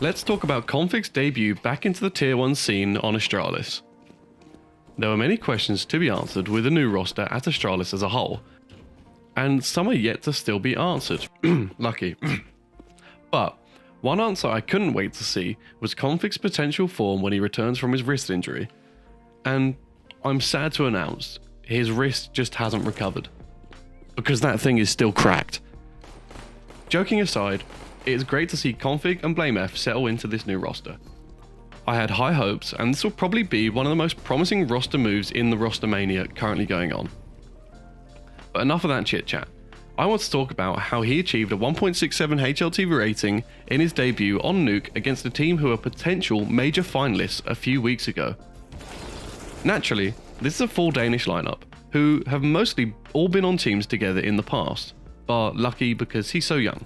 Let's talk about Konfig's debut back into the Tier 1 scene on Astralis. There were many questions to be answered with the new roster at Astralis as a whole, and some are yet to still be answered. Lucky. But one answer I couldn't wait to see was Konfig's potential form when he returns from his wrist injury, and I'm sad to announce his wrist just hasn't recovered, because that thing is still cracked. Joking aside, it is great to see Konfig and BlameF settle into this new roster. I had high hopes, and this will probably be one of the most promising roster moves in the roster mania currently going on. But enough of that chit chat. I want to talk about how he achieved a 1.67 HLTV rating in his debut on Nuke against a team who were potential major finalists a few weeks ago. Naturally, this is a full Danish lineup, who have mostly all been on teams together in the past, bar Lucky because he's so young.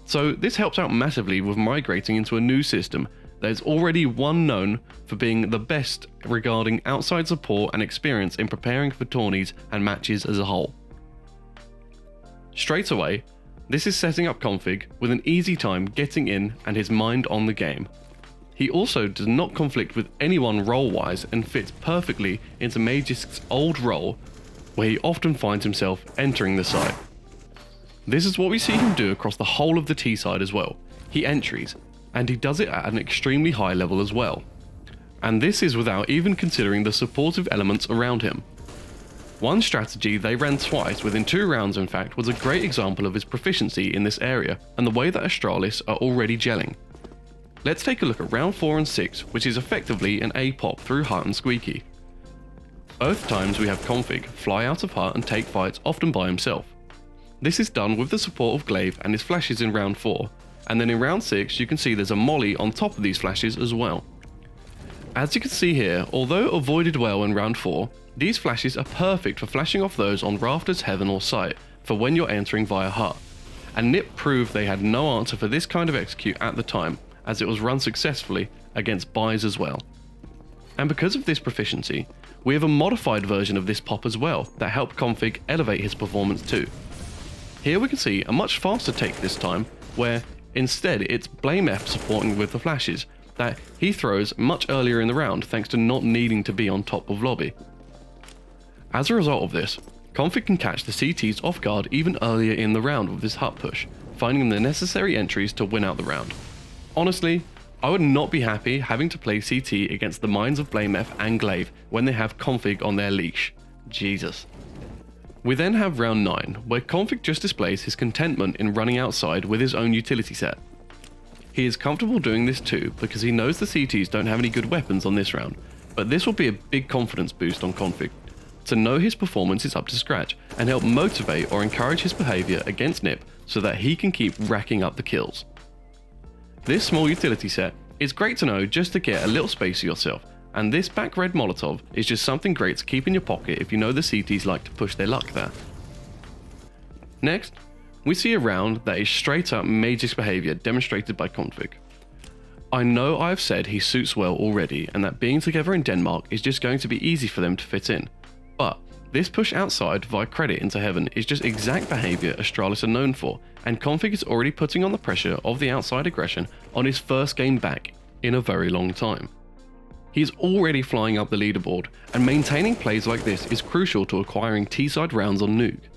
So this helps out massively with migrating into a new system that is already one known for being the best regarding outside support and experience in preparing for tourneys and matches as a whole. Straight away, this is setting up Konfig with an easy time getting in and his mind on the game. He also does not conflict with anyone role-wise and fits perfectly into Magisk's old role, where he often finds himself entering the site. This is what we see him do across the whole of the T side as well. He entries, and he does it at an extremely high level as well. And this is without even considering the supportive elements around him. One strategy they ran twice within 2 rounds in fact was a great example of his proficiency in this area and the way that Astralis are already gelling. Let's take a look at round 4 and 6, which is effectively an A pop through Hut and Squeaky. Both times we have Konfig fly out of Hut and take fights often by himself. This is done with the support of Glaive and his flashes in round 4, and then in round 6 you can see there's a molly on top of these flashes as well. As you can see here, although avoided well in round 4, these flashes are perfect for flashing off those on rafters, heaven or site for when you're entering via Hut, and Nip proved they had no answer for this kind of execute at the time, as it was run successfully against buys as well. And because of this proficiency, we have a modified version of this pop as well that helped Konfig elevate his performance too. Here we can see a much faster take this time, where instead it's BlameF supporting with the flashes that he throws much earlier in the round thanks to not needing to be on top of lobby. As a result of this, Konfig can catch the CTs off guard even earlier in the round with his Hut push, finding the necessary entries to win out the round. Honestly, I would not be happy having to play CT against the minds of BlameF and Glaive when they have Konfig on their leash. Jesus. We then have round 9, where Konfig just displays his contentment in running outside with his own utility set. He is comfortable doing this too because he knows the CTs don't have any good weapons on this round, but this will be a big confidence boost on Konfig, to know his performance is up to scratch and help motivate or encourage his behaviour against Nip so that he can keep racking up the kills. This small utility set is great to know just to get a little space for yourself, and this back red Molotov is just something great to keep in your pocket if you know the CTs like to push their luck there. Next, we see a round that is straight up Magisk behaviour demonstrated by Konfig. I know I have said he suits well already and that being together in Denmark is just going to be easy for them to fit in, but this push outside via credit into heaven is just exact behaviour Astralis are known for, and Konfig is already putting on the pressure of the outside aggression on his first game back in a very long time. He is already flying up the leaderboard, and maintaining plays like this is crucial to acquiring T-side rounds on Nuke.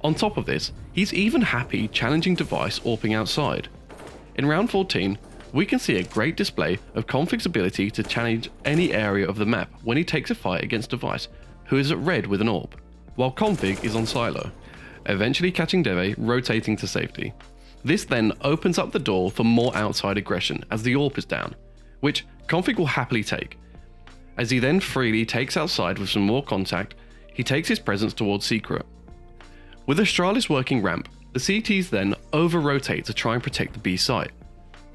On top of this, he's even happy challenging Device AWPing outside. In round 14, we can see a great display of Konfig's ability to challenge any area of the map when he takes a fight against Device, who is at red with an AWP, while Konfig is on silo, eventually catching Deve rotating to safety. This then opens up the door for more outside aggression as the AWP is down, which Konfig will happily take. As he then freely takes outside with some more contact, he takes his presence towards Secret. With Astralis working ramp, the CTs then over-rotate to try and protect the B site.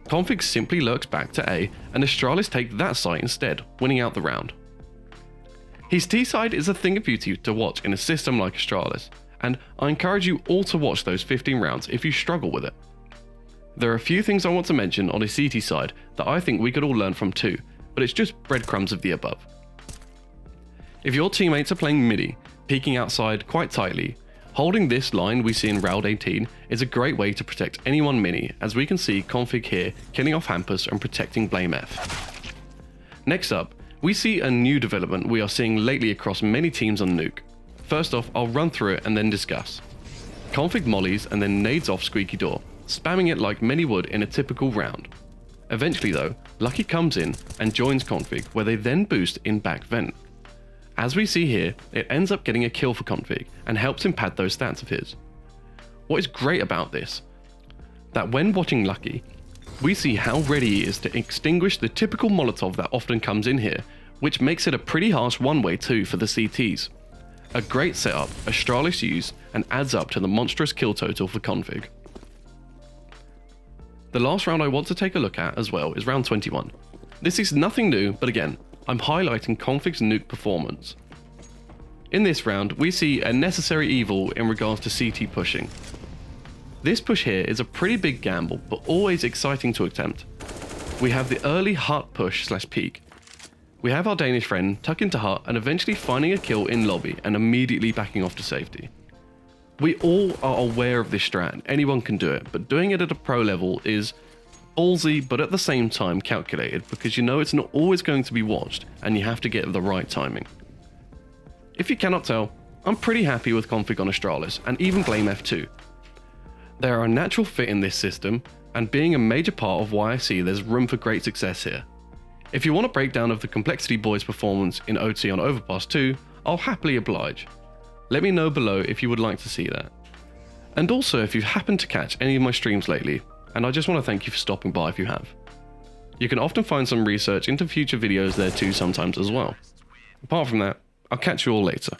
Konfig simply lurks back to A, and Astralis take that site instead, winning out the round. His T side is a thing of beauty to watch in a system like Astralis, and I encourage you all to watch those 15 rounds if you struggle with it. There are a few things I want to mention on his CT side that I think we could all learn from too, but it's just breadcrumbs of the above. If your teammates are playing midi, peeking outside quite tightly, Holding this line we see in round 18 is a great way to protect any one mini, as we can see Konfig here killing off Hampus and protecting Blame F. Next up, we see a new development we are seeing lately across many teams on Nuke. First off, I'll run through it and then discuss. Konfig mollies and then nades off Squeaky Door, spamming it like many would in a typical round. Eventually though, Lucky comes in and joins Konfig, where they then boost in back vent. As we see here, it ends up getting a kill for Konfig and helps him pad those stats of his. What is great about this, that when watching Lucky, we see how ready he is to extinguish the typical Molotov that often comes in here, which makes it a pretty harsh one-way too for the CTs. A great setup Astralis use and adds up to the monstrous kill total for Konfig. The last round I want to take a look at as well is round 21. This is nothing new, but again, I'm highlighting Konfig's Nuke performance. In this round, we see a necessary evil in regards to CT pushing. This push here is a pretty big gamble, but always exciting to attempt. We have the early hut push / peek. We have our Danish friend tuck into hut and eventually finding a kill in lobby and immediately backing off to safety. We all are aware of this strat, and anyone can do it, but doing it at a pro level is ballsy, but at the same time calculated, because you know it's not always going to be watched and you have to get the right timing. If you cannot tell, I'm pretty happy with Konfig on Astralis and even Blame F2. They are a natural fit in this system and being a major part of why I see there's room for great success here. If you want a breakdown of the Complexity Boys' performance in OT on Overpass 2, I'll happily oblige. Let me know below if you would like to see that. And also if you've happened to catch any of my streams lately, and I just want to thank you for stopping by if you have. You can often find some research into future videos there too sometimes as well. Apart from that, I'll catch you all later.